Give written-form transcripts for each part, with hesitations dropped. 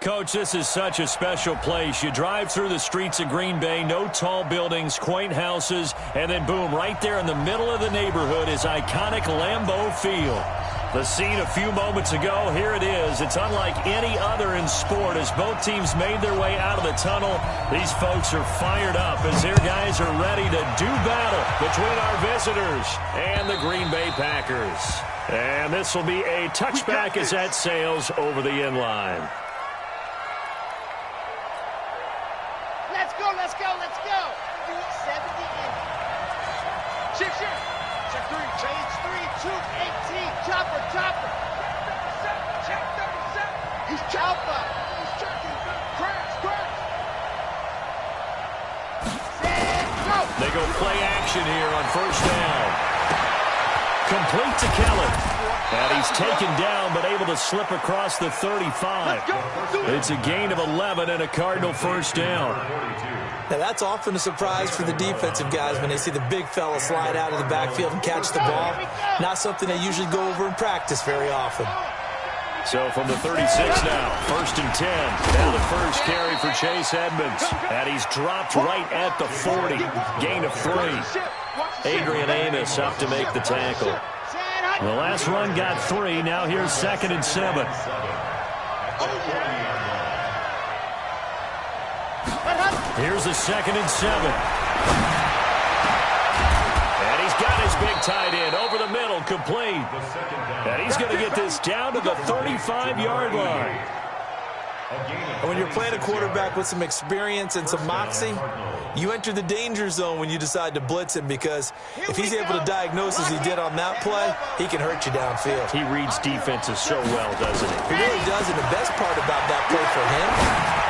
Coach, this is such a special place. You drive through the streets of Green Bay, no tall buildings, quaint houses, and then boom, right there in the middle of the neighborhood is iconic Lambeau Field. The scene a few moments ago, here it is. It's unlike any other in sport as both teams made their way out of the tunnel. These folks are fired up as their guys are ready to do battle between our visitors and the Green Bay Packers. And this will be a touchback as that sails over the end line. Let's go. 70 in. Shift. Check 3. Change 3, 2, 18. Chopper. Check 37. He's chopper. He's checking. Crash. Set, go. They go play action here on first down. Complete to Kellen. And he's taken down but able to slip across the 35. It's a gain of 11 and a Cardinal first down. Now, that's often a surprise for the defensive guys when they see the big fella slide out of the backfield and catch the ball. Not something they usually go over in practice very often. So from the 36 now, first and 10. Now the first carry for Chase Edmonds. And he's dropped right at the 40. Gain of 3. Adrian Amos up to make the tackle. The last run got 3. Now here's 2nd and 7. Here's a 2nd and 7. And he's got his big tight end over the middle, complete. And he's going to get this down to the 35-yard line. And when you're playing a quarterback with some experience and some moxie, you enter the danger zone when you decide to blitz him, because if he's able to diagnose as he did on that play, he can hurt you downfield. He reads defenses so well, doesn't he? He really does, and the best part about that play for him,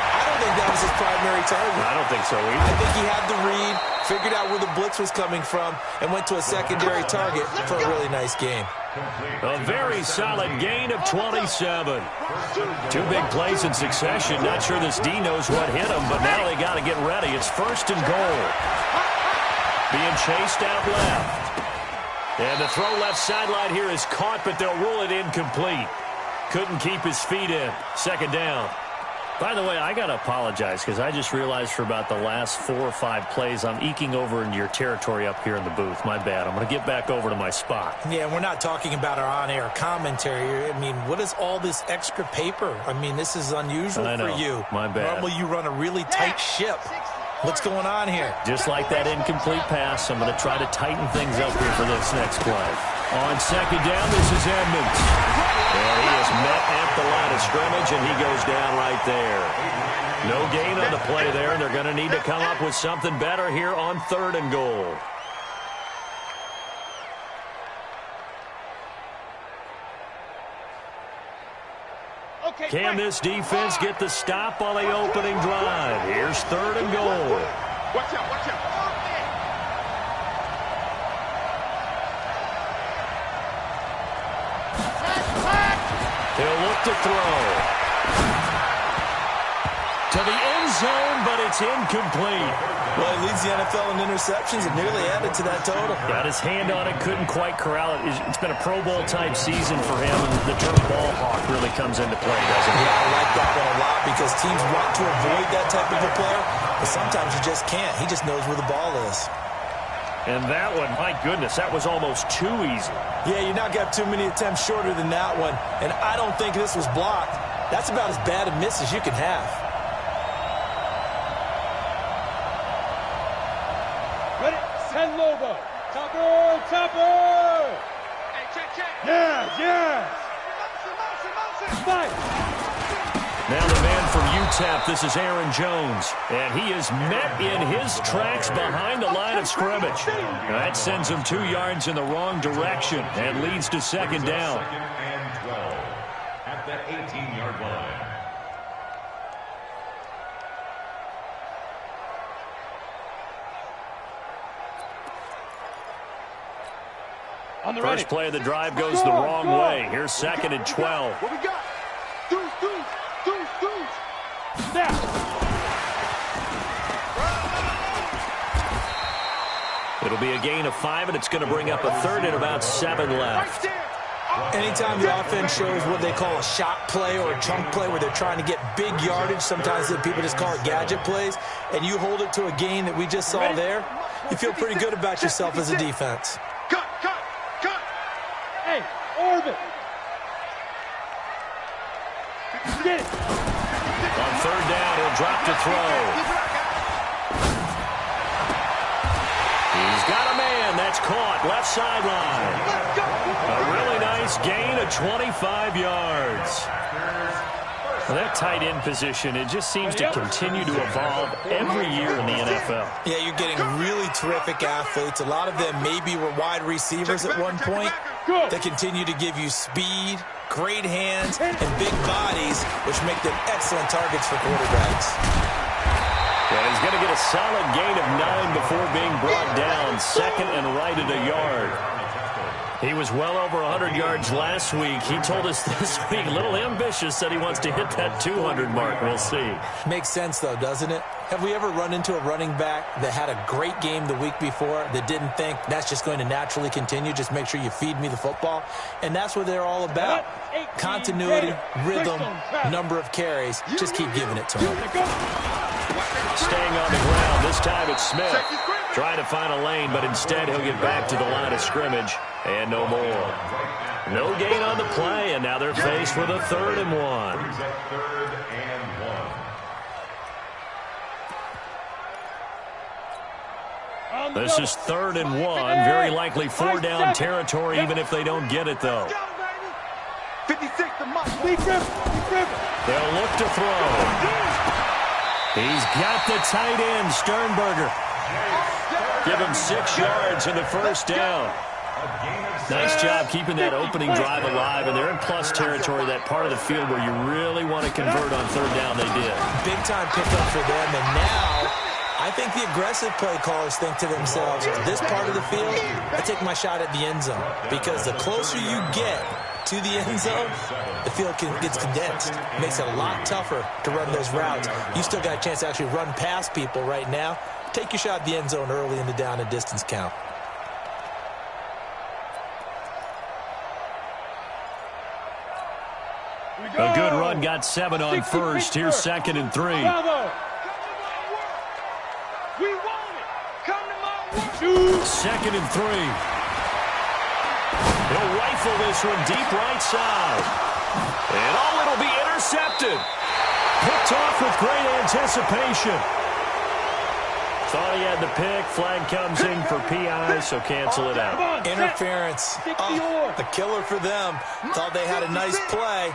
I don't think that was his primary target. I don't think so either. I think he had the read, figured out where the blitz was coming from, and went to a secondary target for a really nice gain. A very solid gain of 27. 2 big plays in succession. Not sure this D knows what hit him, but now they got to get ready. It's first and goal. Being chased out left. And the throw left sideline here is caught, but they'll rule it incomplete. Couldn't keep his feet in. 2nd down. By the way, I got to apologize because I just realized for about the last 4 or 5 plays, I'm eking over into your territory up here in the booth. My bad. I'm going to get back over to my spot. Yeah, we're not talking about our on-air commentary. I mean, what is all this extra paper? I mean, this is unusual for you. My bad. Normally you run a really tight ship. What's going on here? Just like that incomplete pass, I'm going to try to tighten things up here for this next play. On 2nd down, this is Edmonds. And he is met at the line of scrimmage, and he goes down right there. No gain on the play there, and they're going to need to come up with something better here on 3rd and goal. Can this defense get the stop on the opening drive? Here's 3rd and goal. Watch out. He'll look to throw. To the end zone, but it's incomplete. Well, he leads the NFL in interceptions and nearly added to that total. Got his hand on it, couldn't quite corral it. It's been a Pro Bowl-type season for him, and the term ball hawk really comes into play, doesn't it? Yeah, I like that one a lot because teams want to avoid that type of a player, but sometimes you just can't. He just knows where the ball is. And that one, my goodness, that was almost too easy. Yeah, you not got too many attempts shorter than that one, and I don't think this was blocked. That's about as bad a miss as you can have. Ready, send Lobo. Chopper. Hey, check. Yes. Fight. Now the man from UTEP, this is Aaron Jones. And he is met in his tracks behind the line of scrimmage. That sends him 2 yards in the wrong direction and leads to 2nd down. 2nd and 12 at that 18-yard line. First play of the drive goes the wrong way. Here's 2nd and 12. What we got? Deuce. Snap. It'll be a gain of 5, and it's going to bring up a 3rd and about 7 left. Anytime the offense shows what they call a shot play or a chunk play where they're trying to get big yardage, sometimes people just call it gadget plays, and you hold it to a gain that we just saw there, you feel pretty good about yourself as a defense. Cut. Hey, orbit. Get it. On third down, he'll drop to throw. He's got a man. That's caught. Left sideline. A really nice gain of 25 yards. Well, that tight end position, it just seems to continue to evolve every year in the NFL. Yeah, you're getting really terrific athletes. A lot of them maybe were wide receivers at one point. They continue to give you speed, great hands, and big bodies, which make them excellent targets for quarterbacks. And he's going to get a solid gain of 9 before being brought down. Second and right at a yard. He was well over 100 yards last week. He told us this week, a little ambitious, said he wants to hit that 200 mark. We'll see. Makes sense, though, doesn't it? Have we ever run into a running back that had a great game the week before that didn't think that's just going to naturally continue? Just make sure you feed me the football. And that's what they're all about. Continuity, rhythm, number of carries. Just keep giving it to him. Staying on the ground. This time it's Smith. Trying to find a lane, but instead he'll get back to the line of scrimmage. And no more. No gain on the play, and now they're faced with a 3rd and 1. This is 3rd and 1. Very likely 4-down territory, even if they don't get it, though. 56 to Mike. They'll look to throw. He's got the tight end, Sternberger. Give him 6 yards in the first down. Nice job keeping that opening drive alive, and they're in plus territory, that part of the field where you really want to convert on 3rd down. They did. Big-time pickup for them, and now I think the aggressive play callers think to themselves, this part of the field, I take my shot at the end zone, because the closer you get to the end zone, the field gets condensed. It makes it a lot tougher to run those routes. You still got a chance to actually run past people right now. Take your shot at the end zone early in the down and distance count. A good run, got 7 on first. Here's 2nd and 3. We want it. Come to my work. 2nd and 3. He'll rifle this one deep right side. And it'll be intercepted. Picked off with great anticipation. Thought he had the pick. Flag comes in for PI, so cancel it out. Interference. Oh, a killer for them. Thought they had a nice play.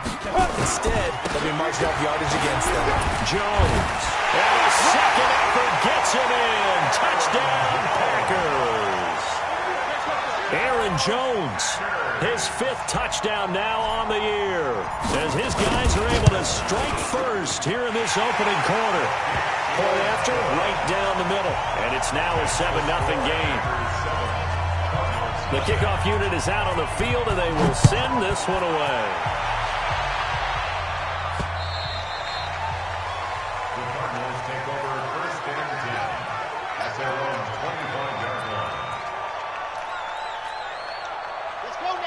Instead, they'll be marching off yardage against them. Jones. And a second effort gets it in. Touchdown, Packers. Aaron Jones. His 5th touchdown now on the year, as his guys are able to strike first here in this opening quarter. Point after, right down the middle, and it's now a 7-0 game. The kickoff unit is out on the field, and they will send this one away. The Cardinals take over 1st and 10 at their own 25-yard line.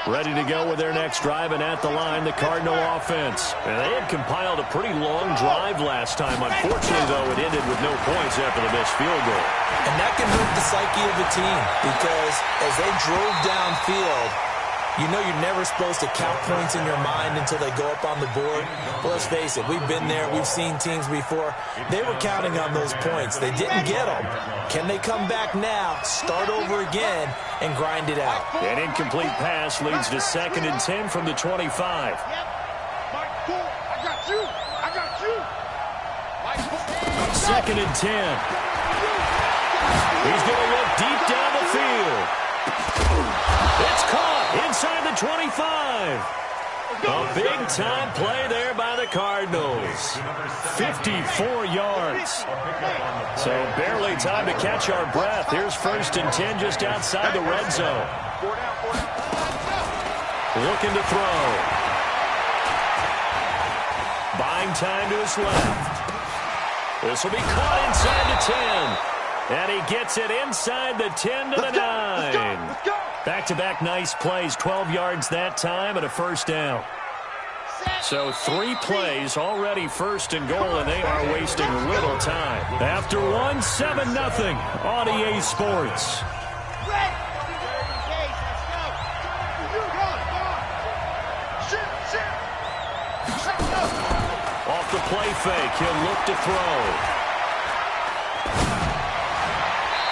Ready to go with their next drive, and at the line, the Cardinal offense. And they had compiled a pretty long drive last time. Unfortunately, though, it ended with no points after the missed field goal. And that can hurt the psyche of a team, because as they drove downfield, you know you're never supposed to count points in your mind until they go up on the board. Well, let's face it, we've been there. We've seen teams before. They were counting on those points. They didn't get them. Can they come back now, start over again, and grind it out? An incomplete pass leads to 2nd and 10 from the 25. I got you. 2nd and 10. He's going to look deep down the field. It's caught inside the 25. A big-time play there by the Cardinals. 54 yards. So barely time to catch our breath. Here's 1st and 10 just outside the red zone. Looking to throw. Buying time to his left. This will be caught inside the 10. And he gets it inside the 10 to the 9. Back-to-back nice plays, 12 yards that time and a first down. So 3 plays, already first and goal, and they are wasting little time. After one, 7-0 on EA Sports. Off the play fake, he'll look to throw.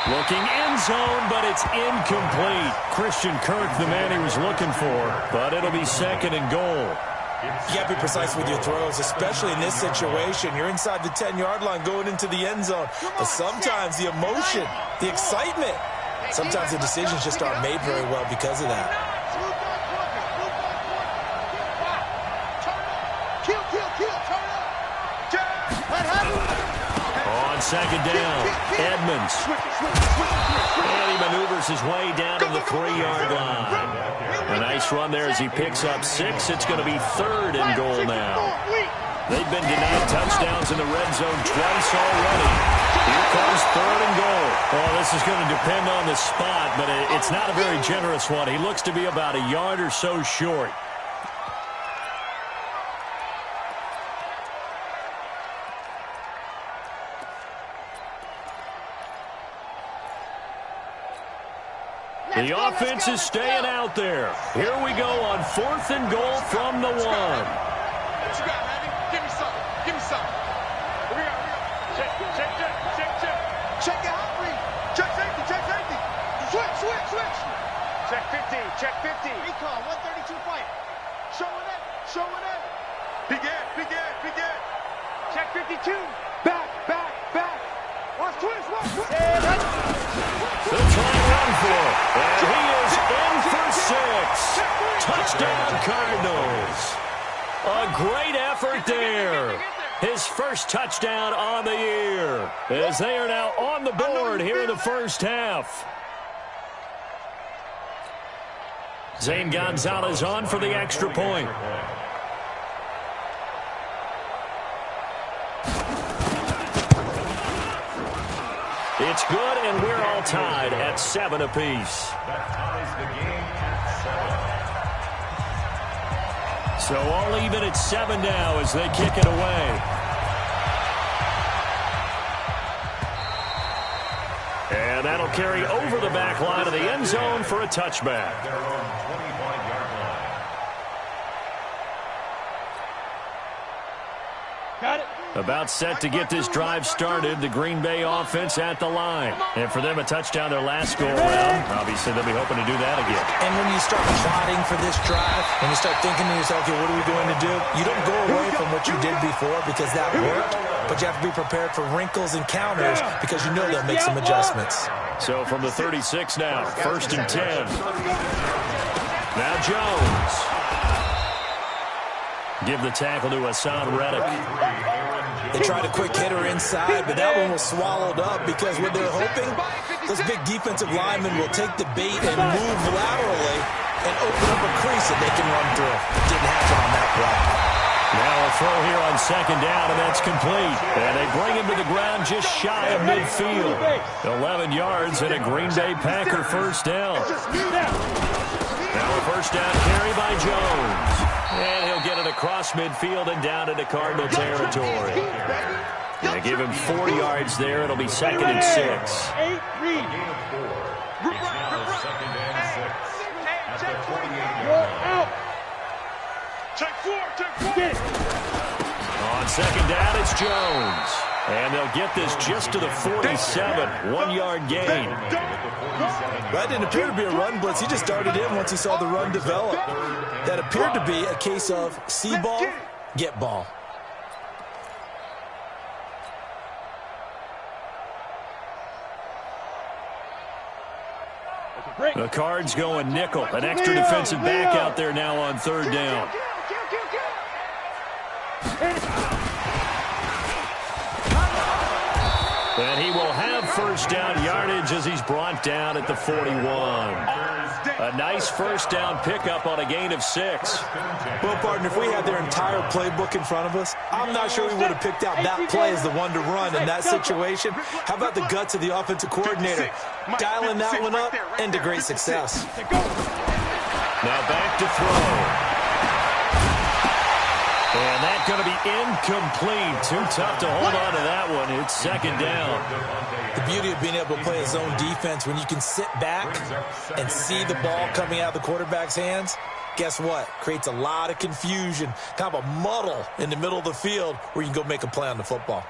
Looking end zone, but it's incomplete. Christian Kirk, the man he was looking for, but it'll be second and goal. You got to be precise with your throws, especially in this situation. You're inside the 10-yard line going into the end zone. But sometimes the emotion, the excitement, sometimes the decisions just aren't made very well because of that. On second down, Edmonds. And he maneuvers his way down to the 3-yard line. A nice run there as he picks up 6. It's going to be third and goal now. They've been denied touchdowns in the red zone twice already. Here comes third and goal. Well, this is going to depend on the spot, but it's not a very generous one. He looks to be about a yard or so short. The offense is staying out there. Here we go on 4th and goal from the 1. What you got, Randy? Give me something. Give me something. Here we go. Check. Check your hot read. Check safety. Switch. Check 50. Recall, 132 fight. Showing it. Begin. Check 52. Back. Watch twist. They'll try and run for it. And he is in for 6. Touchdown, Cardinals. A great effort there. His first touchdown on the year, as they are now on the board here in the first half. Zane Gonzalez on for the extra point. It's good, and we're all tied at 7 apiece. That ties the game at 7. So all even at 7 now as they kick it away. And that'll carry over the back line of the end zone for a touchback. Their own 25-yard line. Got it. About set to get this drive started, the Green Bay offense at the line. And for them, a touchdown their last go-around. Obviously, they'll be hoping to do that again. And when you start plotting for this drive, when you start thinking to yourself, okay, what are we going to do? You don't go away from what you did before because that worked, but you have to be prepared for wrinkles and counters because you know they'll make some adjustments. So from the 36 now, 1st and 10. Now Jones. Give the tackle to Hassan Reddick. They tried a quick hitter inside, but that one was swallowed up because what they're hoping, those big defensive linemen will take the bait and move laterally and open up a crease that they can run through. It didn't happen on that play. Now a throw here on second down, and that's complete. And they bring him to the ground just shy of midfield. 11 yards and a Green Bay Packer first down. Now a first down carry by Jones. And he'll get it across midfield and down into Cardinal territory. They give him 40 yards there. It'll be 2nd and 6. Gain of 4. It's now 2nd and 6. At the 28-yard line. Check 4. Get it. On second down, it's Jones. And they'll get this just to the 47. 1-yard gain. That didn't appear to be a run blitz. He just darted in once he saw the run develop. That appeared to be a case of see ball, get ball. The Cards going nickel. An extra defensive back out there now on 3rd down. And he will have first down yardage as he's brought down at the 41. A nice first down pickup on a gain of 6. Well, partner, if we had their entire playbook in front of us, I'm not sure we would have picked out that play as the one to run in that situation. How about the guts of the offensive coordinator? Dialing that one up into great success. Now back to throw. And that's going to be incomplete. Too tough to hold on to that one. It's second down. The beauty of being able to play a zone defense when you can sit back and see the ball coming out of the quarterback's hands, guess what? Creates a lot of confusion, kind of a muddle in the middle of the field where you can go make a play on the football.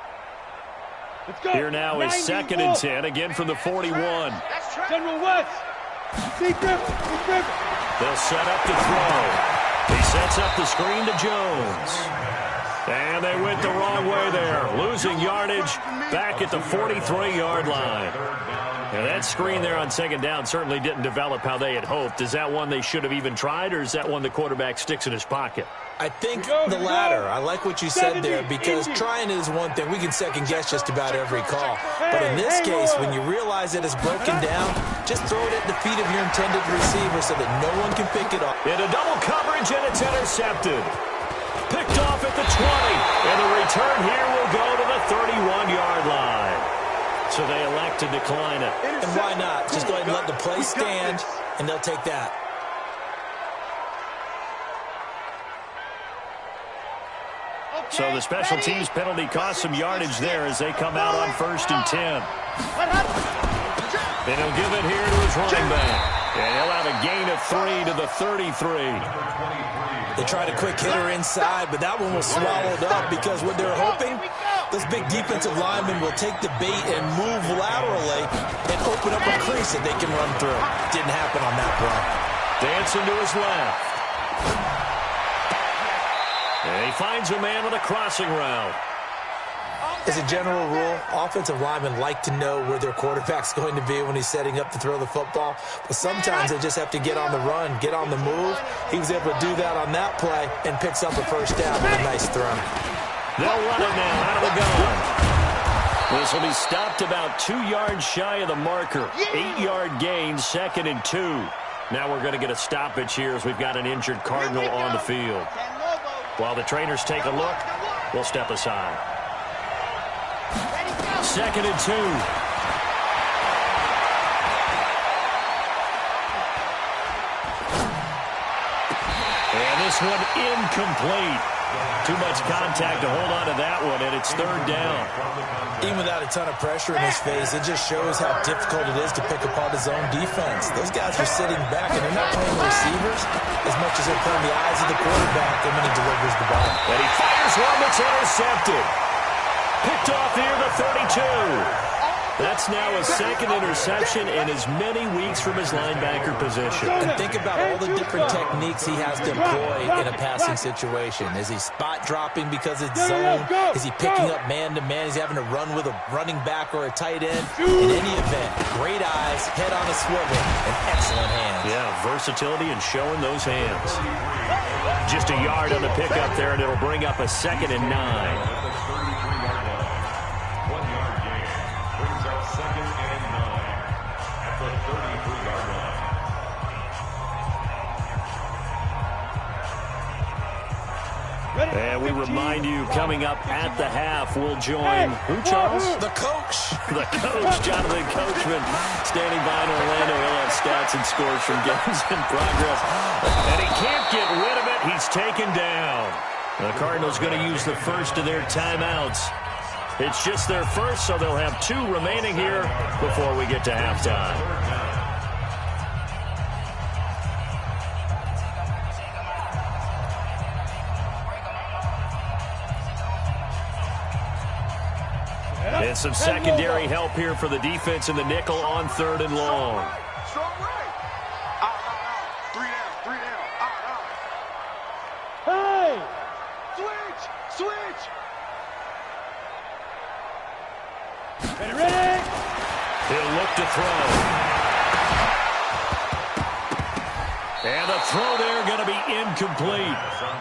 Here now is 2nd and 10, again from the 41. General West. They'll set up the throw. He sets up the screen to Jones. And they went the wrong way there. Losing yardage back at the 43-yard line. Now that screen there on 2nd down certainly didn't develop how they had hoped. Is that one they should have even tried, or is that one the quarterback sticks in his pocket? I think the latter. I like what you said there, because trying is one thing. We can second-guess just about every call. But in this case, when you realize that it's broken down, just throw it at the feet of your intended receiver so that no one can pick it up. In a double coverage, and it's intercepted. Picked off at the 20, and the return here will go to the 31-yard line. So they elect to decline it. And why not? Just go ahead and let the play stand, and they'll take that. So the special teams penalty cost some yardage there as they come out on 1st and 10. And he'll give it here to his running back. And he'll have a gain of 3 to the 33. They tried a quick hitter inside, but that one was swallowed up because what they're hoping, this big defensive lineman will take the bait and move laterally and open up a crease that they can run through. Didn't happen on that play. Dancing to his left. And he finds a man with a crossing route. As a general rule, offensive linemen like to know where their quarterback's going to be when he's setting up to throw the football. But sometimes they just have to get on the run, get on the move. He was able to do that on that play and picks up a first down with a nice throw. They'll run it now out of the gun. This will be stopped about 2 yards shy of the marker. 8-yard gain, 2nd and 2. Now we're going to get a stoppage here as we've got an injured Cardinal on the field. While the trainers take a look, we'll step aside. 2nd and 2. And this one incomplete. Too much contact to hold on to that one, and it's 3rd down. Even without a ton of pressure in his face, it just shows how difficult it is to pick apart his own defense. Those guys are sitting back, and they're not playing receivers as much as they're playing the eyes of the quarterback when he delivers the ball. And he fires one that's intercepted. Picked off here, the 32. That's now a 2nd interception in as many weeks from his linebacker position. And think about all the different techniques he has to employ in a passing situation. Is he spot dropping because it's zone? Is he picking up man-to-man? Is he having to run with a running back or a tight end? In any event, great eyes, head on a swivel, and excellent hands. Yeah, versatility and showing those hands. Just a yard on the pickup there, and it'll bring up a 2nd and 9. And we remind you, coming up at the half, we'll join, who, Charles? The coach. The coach, Jonathan Coachman, standing by in Orlando. He'll have stats and scores from games in progress. And he can't get rid of it. He's taken down. The Cardinals going to use the first of their timeouts. It's just their first, so they'll have 2 remaining here before we get to halftime. And some secondary help here for the defense in the nickel on 3rd and long. Strong right. Out. 3 down. Out. Hey! Switch. Ready? He'll look to throw. And the throw there going to be incomplete.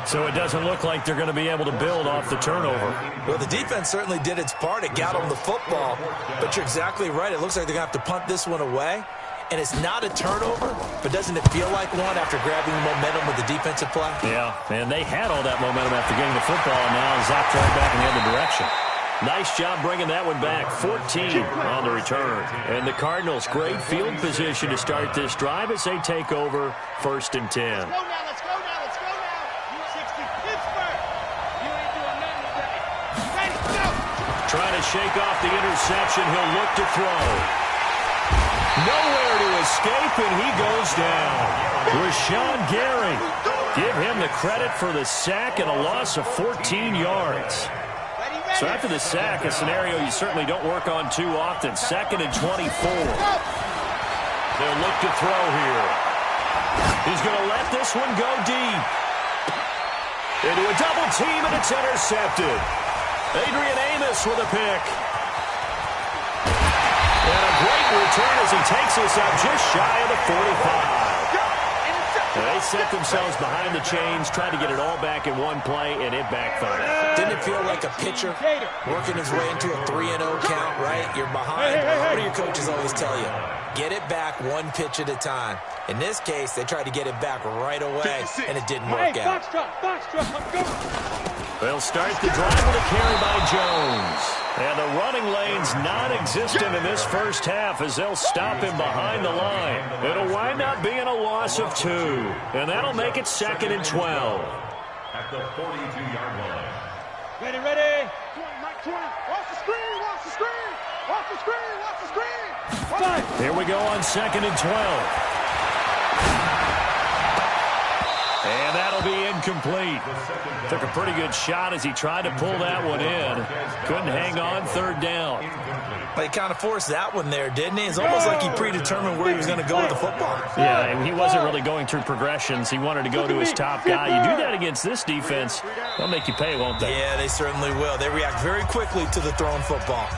So it doesn't look like they're going to be able to build off the turnover. Well, the defense certainly did its part. It got them the football. But you're exactly right. It looks like they're going to have to punt this one away. and it's not a turnover, but doesn't it feel like one after grabbing the momentum with the defensive play? Yeah, and they had all that momentum after getting the football, and now zapped right back in the other direction. Nice job bringing that one back. 14 on the return. And the Cardinals, great field position to start this drive as they take over 1st and 10. Let's go now, let's go now, let's go now. U60 Pittsburgh. You ain't doing nothing today. Ready, go. Trying to shake off the interception. He'll look to throw. Nowhere to escape, and he goes down. Rashawn Gary. Give him the credit for the sack and a loss of 14 yards. So after the sack, a scenario you certainly don't work on too often. 2nd and 24. They'll look to throw here. He's going to let this one go deep. Into a double team, and it's intercepted. Adrian Amos with a pick. And a great return as he takes us up just shy of the 45. They set themselves behind the chains, trying to get it all back in one play, and it backfired. Didn't it feel like a pitcher working his way into a 3-0 count, right? You're behind. What do your coaches always tell you? Get it back one pitch at a time. In this case, they tried to get it back right away, and it didn't work out. Foxtrot, I'm going. They'll start the drive with a carry by Jones. And the running lane's non-existent in this first half as they'll stop him behind the line. It'll wind up being a loss of 2. And that'll make it 2nd and 12. At the 42-yard line. Ready. 20, Mike 20. Watch the screen, watch the screen. Watch the screen, watch the screen. Here we go on 2nd and 12. And that'll be incomplete. Took a pretty good shot as he tried to pull that one in. Couldn't hang on, 3rd down. They kind of forced that one there, didn't he? It's almost like he predetermined where he was going to go with the football. Yeah, and he wasn't really going through progressions. He wanted to go to his top guy. You do that against this defense, they'll make you pay, won't they? Yeah, they certainly will. They react very quickly to the thrown football.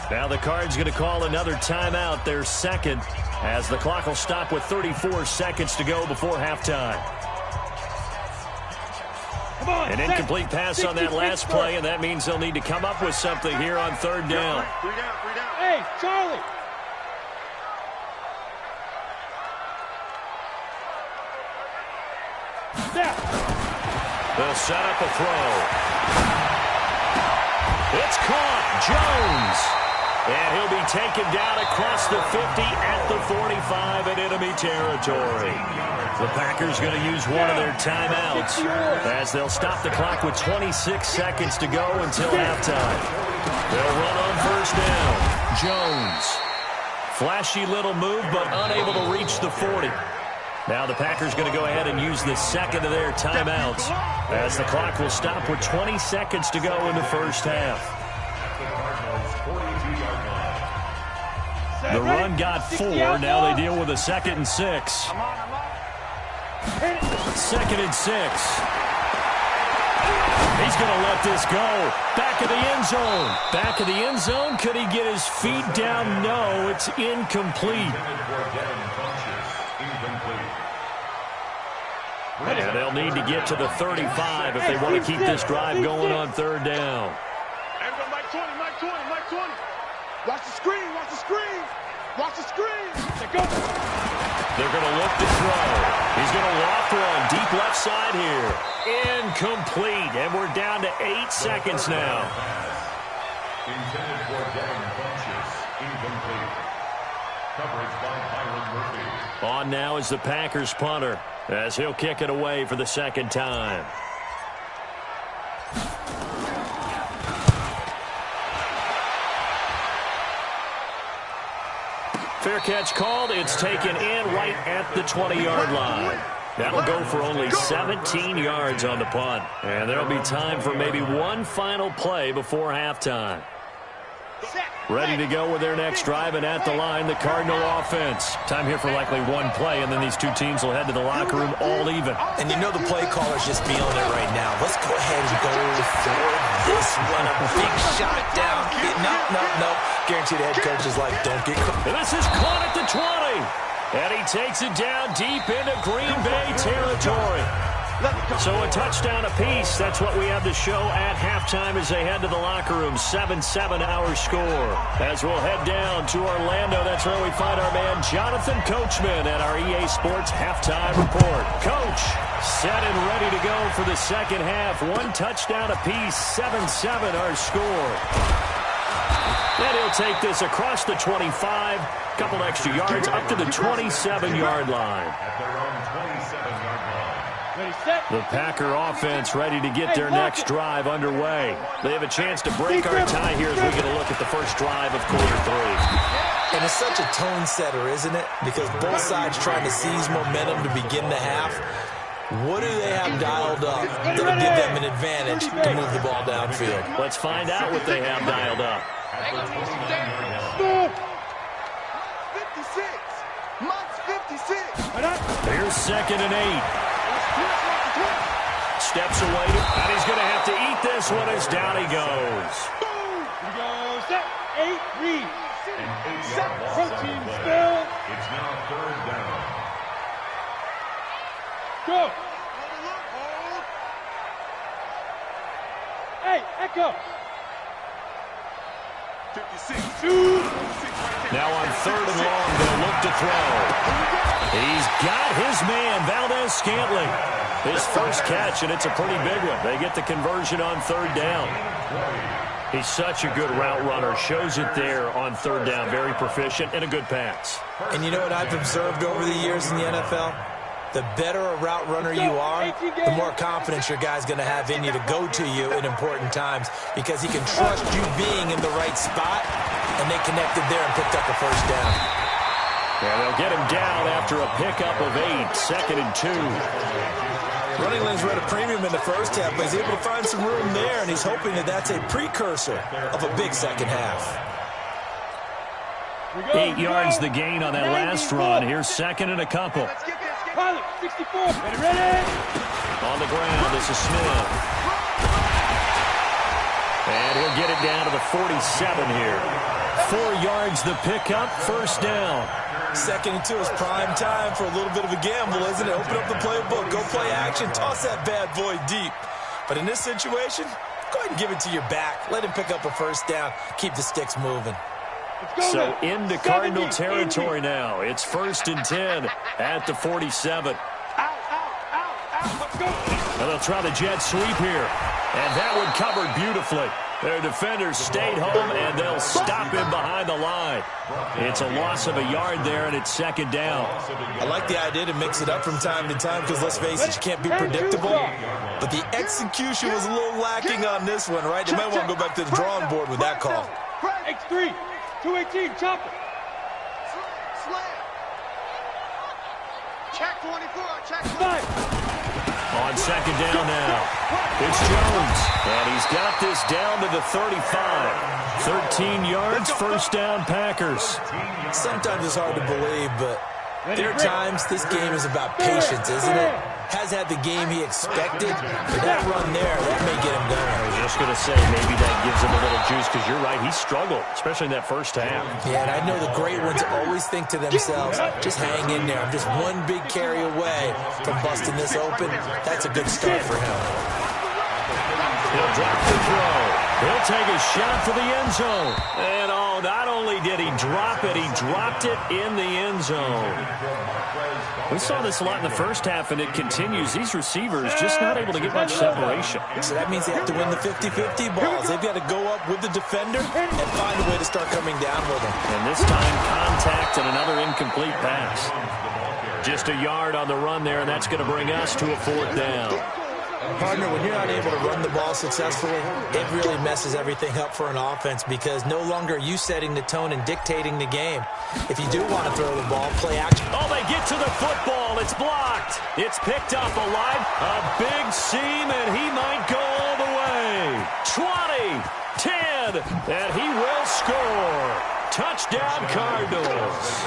Now the Cards going to call another timeout, their 2nd, as the clock will stop with 34 seconds to go before halftime. An incomplete pass on that last play, and that means they'll need to come up with something here on 3rd down. 3 down. Hey, Charlie. They'll set up a throw. It's caught. Jones. And he'll be taken down across the 50 at the 45 in enemy territory. The Packers going to use one of their timeouts as they'll stop the clock with 26 seconds to go until halftime. They'll run on 1st down. Jones. Flashy little move, but unable to reach the 40. Now the Packers going to go ahead and use the 2nd of their timeouts as the clock will stop with 20 seconds to go in the first half. The run got 4. Now they deal with a 2nd and 6. 2nd and 6. He's going to let this go. Back of the end zone. Back of the end zone. Could he get his feet down? No, it's incomplete. And they'll need to get to the 35 if they want to keep this drive going on 3rd down. Everybody, Mike 20. Watch the screen, watch the screen. Watch the screen. They're going to look to throw. He's going to loft one deep left side here. Incomplete. And we're down to 8 seconds now. Intended for Devin Funchess. Incomplete. Coverage by Byron Murphy. On now is the Packers punter as he'll kick it away for the 2nd time. Fair catch called. It's taken in right at the 20-yard line. That'll go for only 17 yards on the punt. And there'll be time for maybe one final play before halftime. Ready to go with their next drive, and at the line, the Cardinal offense. Time here for likely one play, and then these two teams will head to the locker room all even. And you know the play caller's just feeling it right now. Let's go ahead and go for this one. A big shot down. No. Guarantee the head coach is like, don't get caught. And this is caught at the 20. And he takes it down deep into Green Bay territory. So a touchdown apiece. That's what we have to show at halftime as they head to the locker room. 7-7 our score. As we'll head down to Orlando, that's where we find our man Jonathan Coachman at our EA Sports halftime report. Coach, set and ready to go for the second half. One touchdown apiece. 7-7 our score. And he'll take this across the 25. Couple extra yards up to the 27-yard line. The Packer offense ready to get their next drive underway. They have a chance to break our tie here as we get a look at the first drive of quarter 3. And it's such a tone setter, isn't it? Because both sides trying to seize momentum to begin the half. What do they have dialed up that'll give them an advantage to move the ball downfield? Let's find out what they have dialed up. 56. Mott's 56. Here's 2nd and 8. Steps away, and he's going to have to eat this one as down he goes. Here goes that 8 read. Protein spill. It's now 3rd down. Go. Hey, Echo. 56. Now on 3rd and long, they'll look to throw. He's got his man, Valdez-Scantling. His first catch, and it's a pretty big one. They get the conversion on 3rd down. He's such a good route runner. Shows it there on 3rd down. Very proficient and a good pass. And you know what I've observed over the years in the NFL? The better a route runner you are, the more confidence your guy's going to have in you to go to you in important times because he can trust you being in the right spot, and they connected there and picked up a first down. Yeah, they'll get him down after a pickup of 8, 2nd and 2. Running lanes were at a premium in the first half, but he's able to find some room there, and he's hoping that that's a precursor of a big second half. 8 yards the gain on that last run. Here's 2nd and a couple. Pilot, 64. Ready? On the ground, this is Smith. And he'll get it down to the 47 here. 4 yards the pickup, first down. 2nd and 2 is prime time for a little bit of a gamble, isn't it? Open up the playbook, go play action, toss that bad boy deep. But in this situation, go ahead and give it to your back. Let him pick up a first down. Keep the sticks moving. So into Cardinal territory now. It's 1st and 10 at the 47. And they'll try the jet sweep here. And that one covered beautifully. Their defenders stayed home, and they'll stop him behind the line. It's a loss of a yard there, and it's 2nd down. I like the idea to mix it up from time to time because, let's face it, you can't be predictable. But the execution was a little lacking on this one, right? They might want to go back to the drawing board with that call. X3, 218, chopper. Slam. Check 24, check 5. On 2nd down now, it's Jones, and he's got this down to the 35. 13 yards, first down, Packers. Sometimes it's hard to believe, but there are times this game is about patience, isn't it? Has had the game he expected, but that run there, that may get him going. I was just going to say, maybe that gives him a little juice, because you're right, he struggled, especially in that first half. Yeah, and I know the great ones always think to themselves, just hang in there. I'm just one big carry away from busting this open. That's a good start for him. He'll drop the throw. He'll take a shot for the end zone. And not only did he drop it, he dropped it in the end zone. We saw this a lot in the first half, and it continues. These receivers just not able to get much separation. So that means they have to win the 50-50 balls. They've got to go up with the defender and find a way to start coming down with him. And this time, contact and another incomplete pass. Just a yard on the run there, and that's going to bring us to a 4th down. Partner, when you're not able to run the ball successfully, it really messes everything up for an offense because no longer are you setting the tone and dictating the game. If you do want to throw the ball, play action. Oh, they get to the football. It's blocked. It's picked up alive. A big seam, and he might go all the way. 20, 10, and he will score. Touchdown, Cardinals.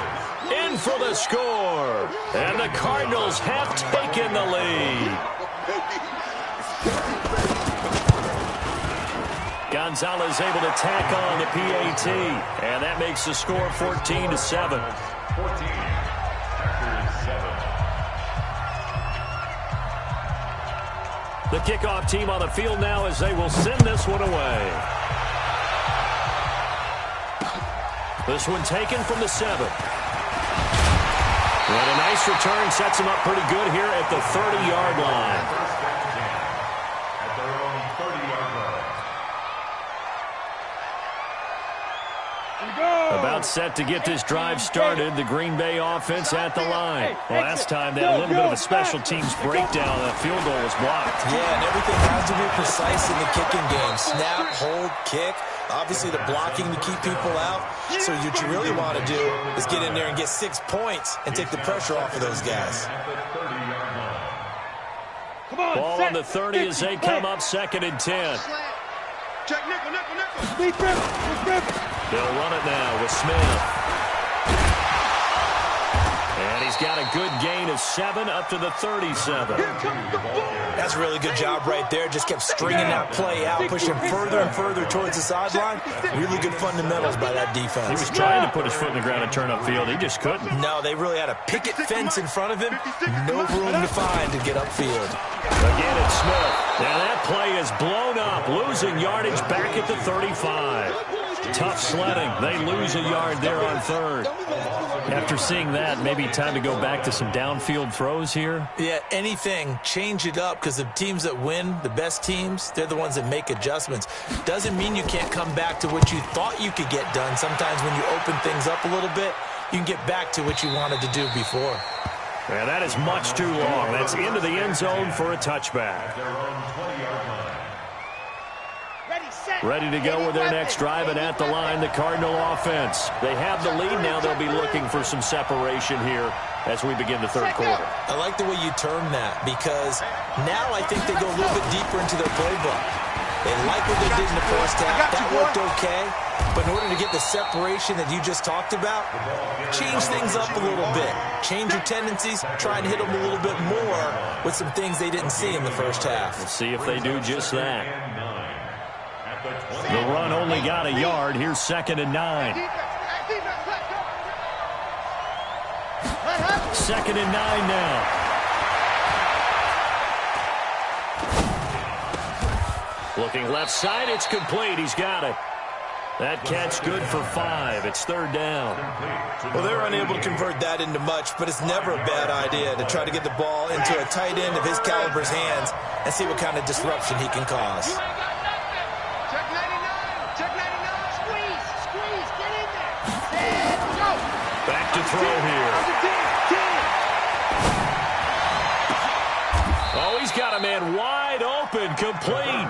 In for the score. And the Cardinals have taken the lead. Gonzalez able to tack on the PAT, and that makes the score 14-7. 14, Packers 7. kickoff team on the field now as they will send this one away. This one taken from the 7. And a nice return sets him up pretty good here at the 30-yard line. At their own 30-yard line. About set to get this drive started. The Green Bay offense at the line. Well, last time they had a little bit of a special teams breakdown. That field goal was blocked. Yeah, and everything has to be precise in the kicking game. Snap, hold, kick. Obviously, the blocking to keep people out. So what you really want to do is get in there and get 6 points and take the pressure off of those guys. Ball on the 30 as they come up 2nd and 10. Check nickel, nickel, nickel. They'll run it now with Smith. And he's got a good gain of 7 up to the 37. That's a really good job right there. Just kept stringing that play out, pushing further and further towards the sideline. Really good fundamentals by that defense. He was trying to put his foot in the ground and turn upfield. He just couldn't. No, they really had a picket fence in front of him. No room to find to get upfield. Again, it's Smith. And that play is blown up, losing yardage back at the 35. Tough sledding. They lose a yard there on 3rd. After seeing that, maybe time to go back to some downfield throws here. Yeah, anything. Change it up because the teams that win, the best teams, they're the ones that make adjustments. Doesn't mean you can't come back to what you thought you could get done. Sometimes when you open things up a little bit, you can get back to what you wanted to do before. Yeah, that is much too long. That's into the end zone for a touchback. Ready to go with their next drive, and at the line, the Cardinal offense. They have the lead now. They'll be looking for some separation here as we begin the 3rd quarter. I like the way you term that because now I think they go a little bit deeper into their playbook. They like what they did in the first half. That worked okay. But in order to get the separation that you just talked about, change things up a little bit. Change your tendencies. Try and hit them a little bit more with some things they didn't see in the first half. We'll see if they do just that. The run only got a yard. Here's 2nd and 9. 2nd and 9 now. Looking left side, it's complete. He's got it. That catch good for 5. It's 3rd down. Well, they're unable to convert that into much, but it's never a bad idea to try to get the ball into a tight end of his caliber's hands and see what kind of disruption he can cause. Check 99. Check 99. Squeeze. Get in there. Go. Back to throw here. Oh, he's got a man wide open, complete.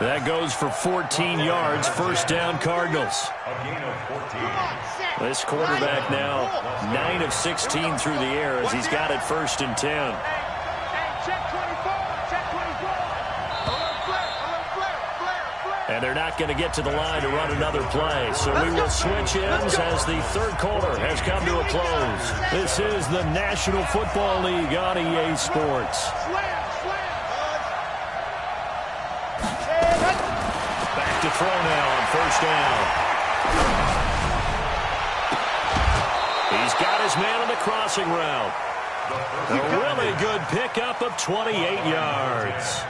That goes for 14 yards. 1st down, Cardinals. This quarterback now 9 of 16 through the air as he's got it 1st and 10. And they're not going to get to the line to run another play. So we will switch ends as the 3rd quarter has come to a close. This is the National Football League on EA Sports. Back to throw now on 1st down. He's got his man on the crossing route. A really good pickup of 28 yards.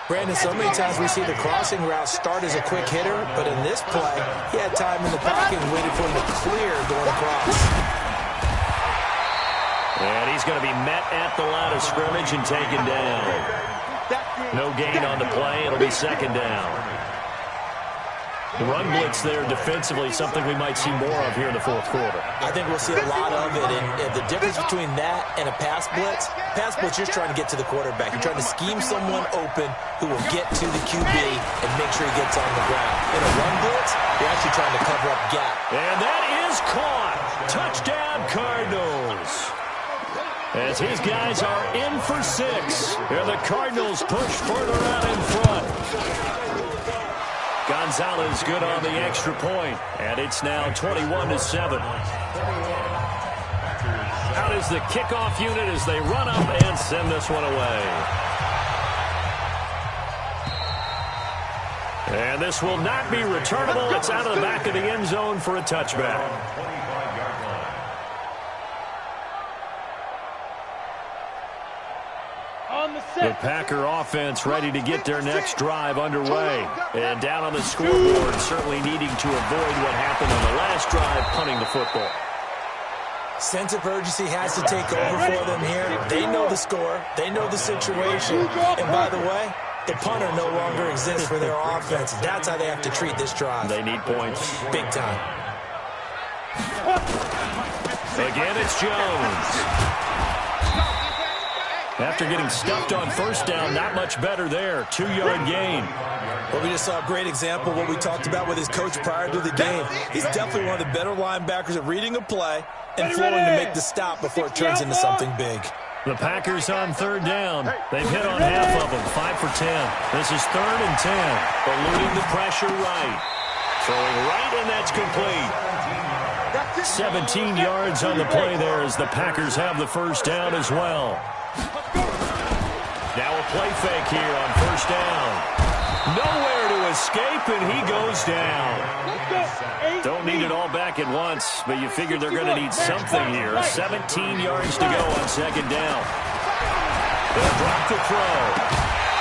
Brandon, so many times we see the crossing route start as a quick hitter, but in this play, he had time in the pocket and waited for him to clear going across. And he's going to be met at the line of scrimmage and taken down. No gain on the play. It'll be 2nd down. The run blitz there defensively, something we might see more of here in the 4th quarter. I think we'll see a lot of it, and the difference between that and a pass blitz you're trying to get to the quarterback. You're trying to scheme someone open who will get to the QB and make sure he gets on the ground. In a run blitz, you're actually trying to cover up gap. And that is caught. Touchdown, Cardinals. As his guys are in for 6. And the Cardinals push further out in front. Gonzalez good on the extra point, and it's now 21-7. Out is the kickoff unit as they run up and send this one away. And this will not be returnable. It's out of the back of the end zone for a touchback. On the The Packer offense ready to get their next drive underway. And down on the scoreboard, certainly needing to avoid what happened on the last drive, punting the football. Sense of urgency has to take over for them here. They know the score. They know the situation. And by the way, the punter no longer exists for their offense. That's how they have to treat this drive. They need points. Big time. Again, it's Jones. After getting stuffed on first down, not much better there. 2-yard gain. Well, we just saw a great example of what we talked about with his coach prior to the game. He's definitely one of the better linebackers at reading a play and flowing to make the stop before it turns into something big. The Packers on third down. They've hit on half of them, 5 for 10. This is 3rd and 10. Eluding the pressure right. Throwing right, and that's complete. 17 yards on the play there as the Packers have the first down as well. Now a play fake here on first down. Nowhere to escape, and he goes down. Don't need it all back at once, but you figure they're going to need something here. 17 yards to go on second down. They'll drop the throw,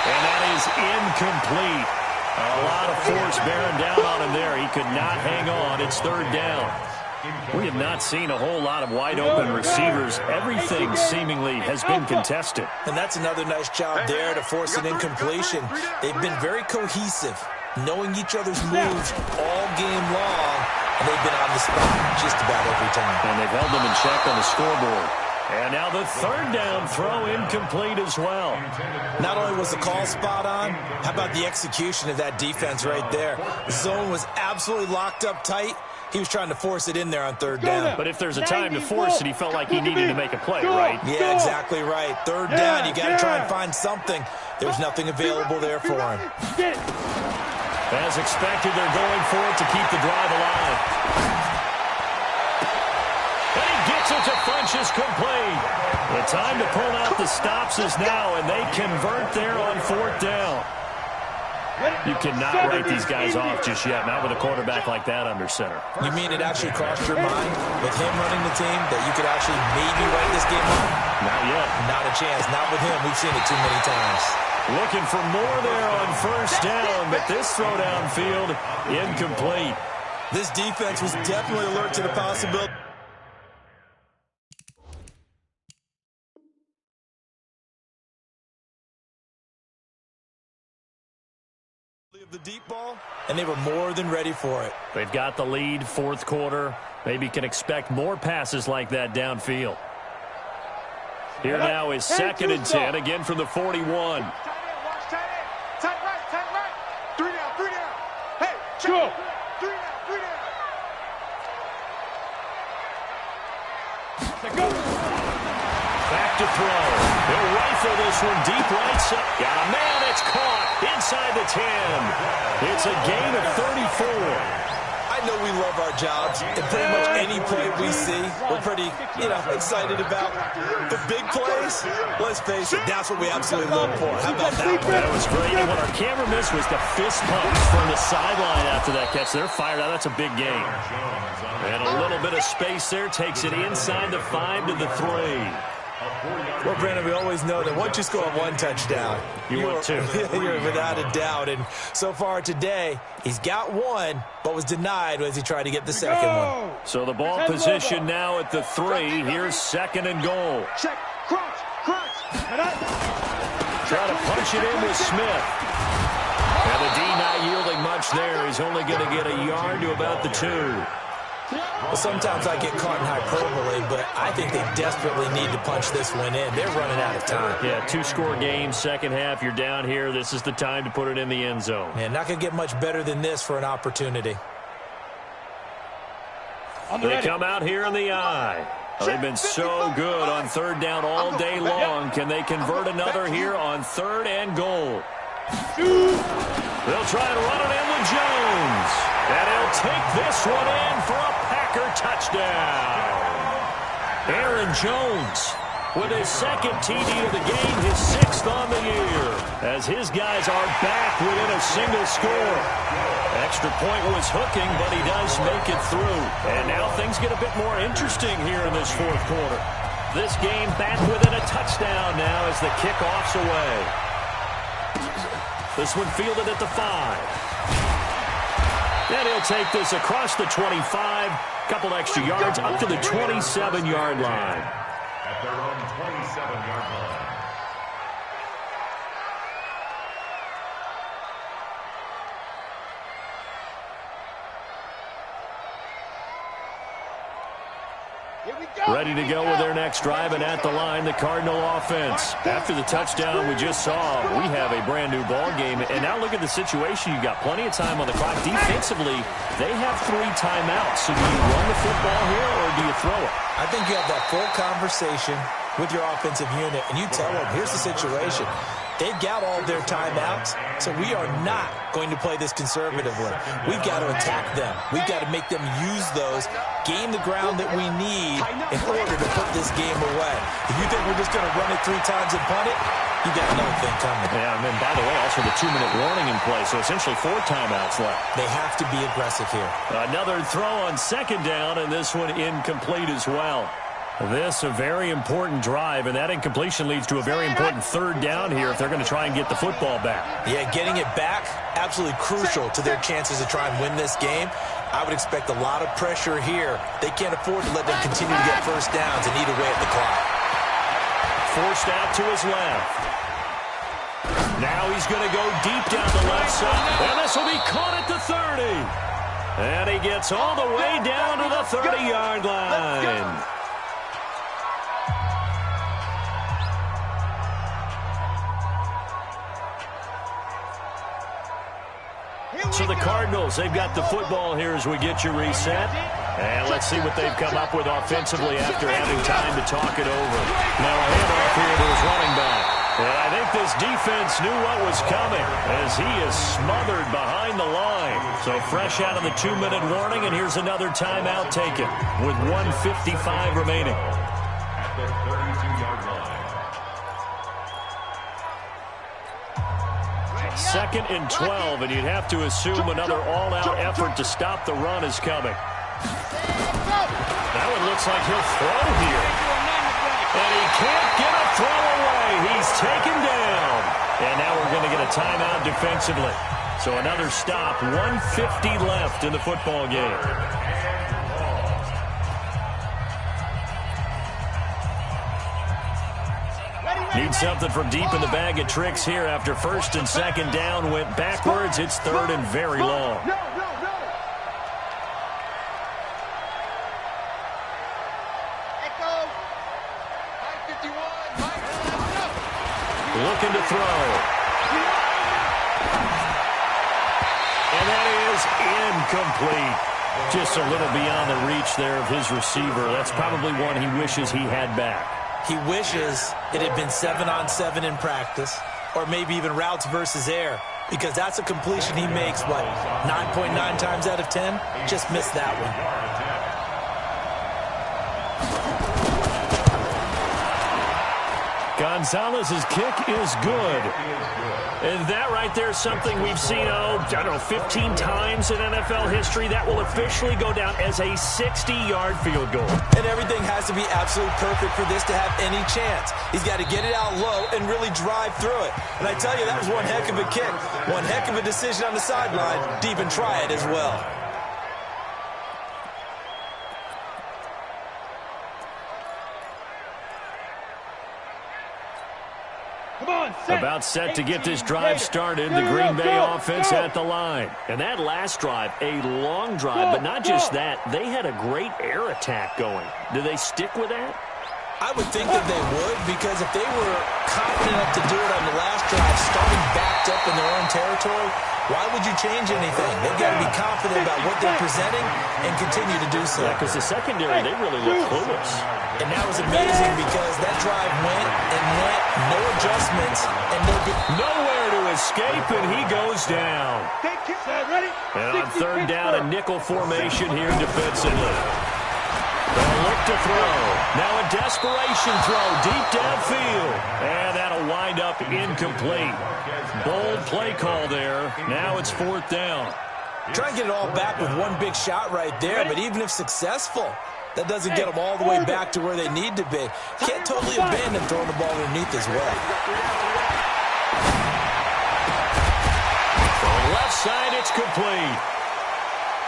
and that is incomplete. A lot of force bearing down on him there. He could not hang on. It's third down. We have not seen a whole lot of wide-open receivers. Everything seemingly has been contested. And that's another nice job there to force an incompletion. They've been very cohesive, knowing each other's moves all game long, and they've been on the spot just about every time. And they've held them in check on the scoreboard. And now the third down throw incomplete as well. Not only was the call spot on, how about the execution of that defense right there? The zone was absolutely locked up tight. He was trying to force it in there on third down. But if there's a time to force it, he felt like he needed to make a play, right? Yeah, exactly right. Third down, you got to try and find something. There's nothing available there for him. As expected, they're going for it to keep the drive alive. And he gets it to Funchess complete. The time to pull out the stops is now, and they convert there on fourth down. You cannot write these guys off just yet, not with a quarterback like that under center. You mean it actually crossed your mind with him running the team that you could actually maybe write this game off? Not yet. Not a chance. Not with him. We've seen it too many times. Looking for more there on first down, but this throw downfield incomplete. This defense was definitely alert to the possibility of the deep ball, and they were more than ready for it. They've got the lead, fourth quarter. Maybe can expect more passes like that downfield. Here now is 2nd and 10, again from the 41. Tight right. 3 down. Hey, check it. 3 down. Back to throw. He'll rifle this one deep right side. Got a man, it's caught inside the 10. It's a gain of 34. I know we love our jobs, and pretty much any play we see, we're pretty, excited about. The big plays, let's face it, that's what we absolutely look for. How about that one? That was great. And what our camera missed was the fist pumps from the sideline after that catch. They're fired out. That's a big gain. And a little bit of space there takes it inside the 5 to the 3. Well, Brandon, we always know that once you score one touchdown, you're without a doubt. And so far today, he's got one, but was denied as he tried to get the second one. So the ball position now at the 3. Here's 2nd and goal. Check. Crunch. Try to punch it in with Smith. And the D not yielding much there. He's only going to get a yard to about the 2. Well, sometimes I get caught in hyperbole, but I think they desperately need to punch this one in. They're running out of time. Yeah, 2-score game, second half. You're down here. This is the time to put it in the end zone. Man, not going to get much better than this for an opportunity. They come out here in the eye. They've been so good on third down all day long. Can they convert another here on 3rd and goal? They'll try to run it in with Jones. And he'll take this one in for a Packer touchdown. Aaron Jones with his 2nd TD of the game, his 6th on the year, as his guys are back within a single score. Extra point was hooking, but he does make it through. And now things get a bit more interesting here in this fourth quarter. This game back within a touchdown now as the kickoff's away. This one fielded at the 5. And he'll take this across the 25. Couple extra yards up to the 27-yard line. At their own 27-yard line. Ready to go with their next drive, and at the line, the Cardinal offense. After the touchdown we just saw, we have a brand-new ball game. And now look at the situation. You've got plenty of time on the clock. Defensively, they have 3 timeouts. So do you run the football here, or do you throw it? I think you have that full conversation with your offensive unit, and you tell them, here's the situation. They've got all their timeouts, so we are not going to play this conservatively. We've got to attack them. We've got to make them use those, gain the ground that we need in order to put this game away. If you think we're just going to run it 3 times and punt it, you got another thing coming. Yeah, and then, by the way, also the 2-minute warning in play, so essentially 4 timeouts left. They have to be aggressive here. Another throw on 2nd down, and this one incomplete as well. This a very important drive, and that incompletion leads to a very important 3rd down here if they're going to try and get the football back. Yeah, getting it back, absolutely crucial to their chances to try and win this game. I would expect a lot of pressure here. They can't afford to let them continue to get 1st downs and eat away at the clock. Forced out to his left. Now he's going to go deep down the left side, and this will be caught at the 30. And he gets all the way down to the 30-yard line. So the Cardinals, they've got the football here as we get you reset. And let's see what they've come up with offensively after having time to talk it over. Now a handoff here to his running back. And I think this defense knew what was coming as he is smothered behind the line. So fresh out of the 2-minute warning, and here's another timeout taken with 1:55 remaining. At the 32-yard line. 2nd and 12, and you'd have to assume another all-out effort to stop the run is coming. That one looks like he'll throw here. And he can't get a throw away. He's taken down. And now we're going to get a timeout defensively. So another stop, 1:50 left in the football game. Need something from deep in the bag of tricks here after 1st and 2nd down went backwards. It's 3rd and very long. Looking to throw. And that is incomplete. Just a little beyond the reach there of his receiver. That's probably one he wishes he had back. He wishes it had been 7-on-7 in practice, or maybe even routes versus air, because that's a completion he makes, what, 9.9 times out of 10? Just missed that one. Gonzalez's kick is good. And that right there is something we've seen, I don't know, 15 times in NFL history. That will officially go down as a 60-yard field goal. And everything has to be absolutely perfect for this to have any chance. He's got to get it out low and really drive through it. And I tell you, that was one heck of a kick. One heck of a decision on the sideline to even try it as well. About set to get this drive started, the Green Bay offense at the line. And that last drive, a long drive, but not just that. They had a great air attack going. Do they stick with that? I would think that they would, because if they were confident enough to do it on the last drive, starting backed up in their own territory, why would you change anything? They've got to be confident about what they're presenting and continue to do so. Yeah, because the secondary, they really look clueless. And that was amazing because that drive went and went, no adjustments, and nowhere to escape, and he goes down. And on 3rd down, a nickel formation here defensively. They'll look to throw. Now a desperation throw deep downfield. And that'll wind up incomplete. Bold play call there. Now it's 4th down. Try and get it all back with one big shot right there, but even if successful, That doesn't get them all the way back to where they need to be. Can't totally abandon throwing the ball underneath as well. From left side, it's complete.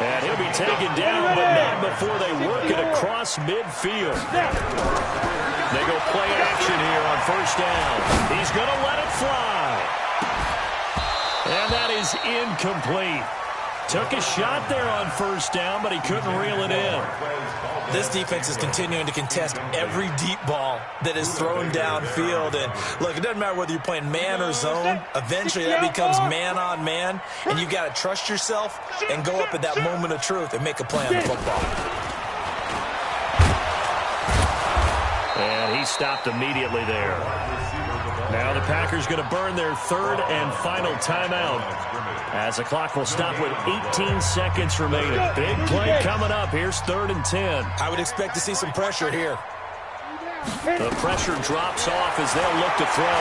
And he'll be taken down, but not before they work it across midfield. They go play action here on first down. He's going to let it fly. And that is incomplete. Took a shot there on first down, but he couldn't reel it in. This defense is continuing to contest every deep ball that is thrown downfield. And look, it doesn't matter whether you're playing man or zone. Eventually, that becomes man on man. And you've got to trust yourself and go up at that moment of truth and make a play on the football. And he stopped immediately there. Now the Packers going to burn their third and final timeout, as the clock will stop with 18 seconds remaining. Big play coming up. Here's 3rd and 10. I would expect to see some pressure here. The pressure drops off as they'll look to throw.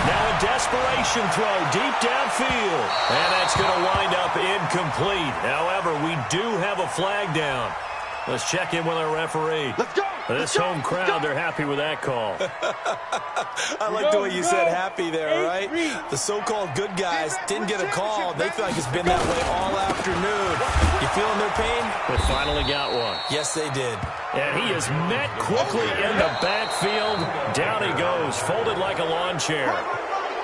Now a desperation throw deep downfield. And that's going to wind up incomplete. However, we do have a flag down. Let's check in with our referee. Let's go. This home crowd, they're happy with that call. I like the way you said happy there, right? The so-called good guys didn't get a call. They feel like it's been that way all afternoon. You feeling their pain? They finally got one. Yes, they did. And he is met quickly in the backfield. Down he goes, folded like a lawn chair.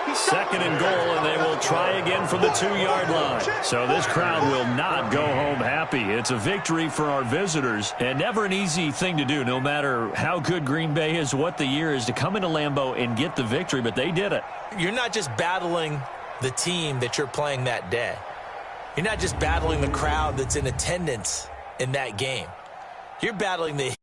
2nd and goal, and they will try again from the 2-yard line. So this crowd will not go home happy. It's a victory for our visitors, and never an easy thing to do, no matter how good Green Bay is, what the year is, to come into Lambeau and get the victory, but they did it. You're not just battling the team that you're playing that day. You're not just battling the crowd that's in attendance in that game. You're battling the